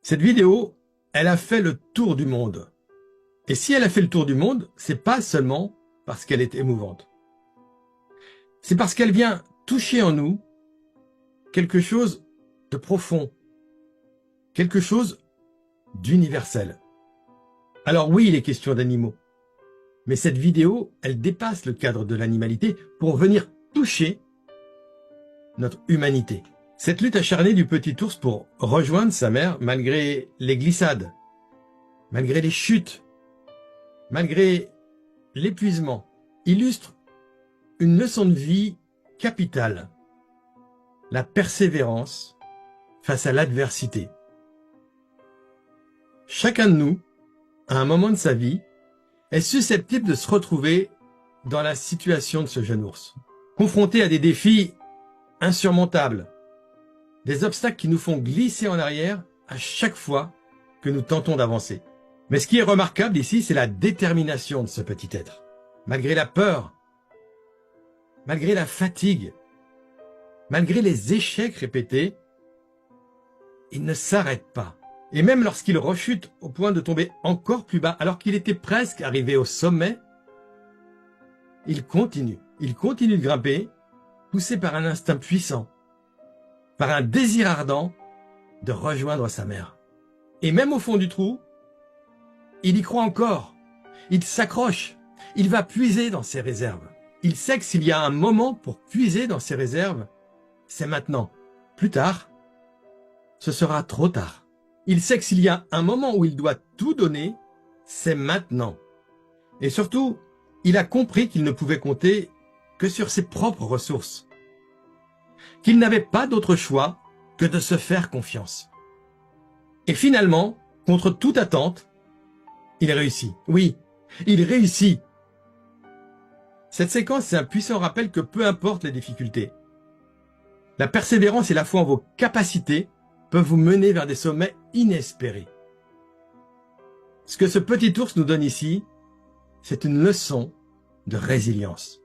Cette vidéo, elle a fait le tour du monde. Et si elle a fait le tour du monde, c'est pas seulement parce qu'elle est émouvante. C'est parce qu'elle vient toucher en nous quelque chose de profond, quelque chose d'universel. Alors oui, il est question d'animaux. Mais cette vidéo, elle dépasse le cadre de l'animalité pour venir toucher notre humanité. Cette lutte acharnée du petit ours pour rejoindre sa mère, malgré les glissades, malgré les chutes, malgré l'épuisement, illustre une leçon de vie capitale. La persévérance face à l'adversité. Chacun de nous, à un moment de sa vie, est susceptible de se retrouver dans la situation de ce jeune ours, confronté à des défis insurmontables, des obstacles qui nous font glisser en arrière à chaque fois que nous tentons d'avancer. Mais ce qui est remarquable ici, c'est la détermination de ce petit être. Malgré la peur, malgré la fatigue, malgré les échecs répétés, il ne s'arrête pas. Et même lorsqu'il rechute au point de tomber encore plus bas, alors qu'il était presque arrivé au sommet, il continue de grimper, poussé par un instinct puissant, par un désir ardent de rejoindre sa mère. Et même au fond du trou, il y croit encore, il s'accroche, il va puiser dans ses réserves. Il sait que s'il y a un moment pour puiser dans ses réserves, c'est maintenant. Plus tard, ce sera trop tard. Il sait que s'il y a un moment où il doit tout donner, c'est maintenant. Et surtout, il a compris qu'il ne pouvait compter que sur ses propres ressources. Qu'il n'avait pas d'autre choix que de se faire confiance. Et finalement, contre toute attente, il réussit. Oui, il réussit. Cette séquence, c'est un puissant rappel que peu importe les difficultés, la persévérance et la foi en vos capacités peuvent vous mener vers des sommets inespérés. Ce que ce petit ours nous donne ici, c'est une leçon de résilience.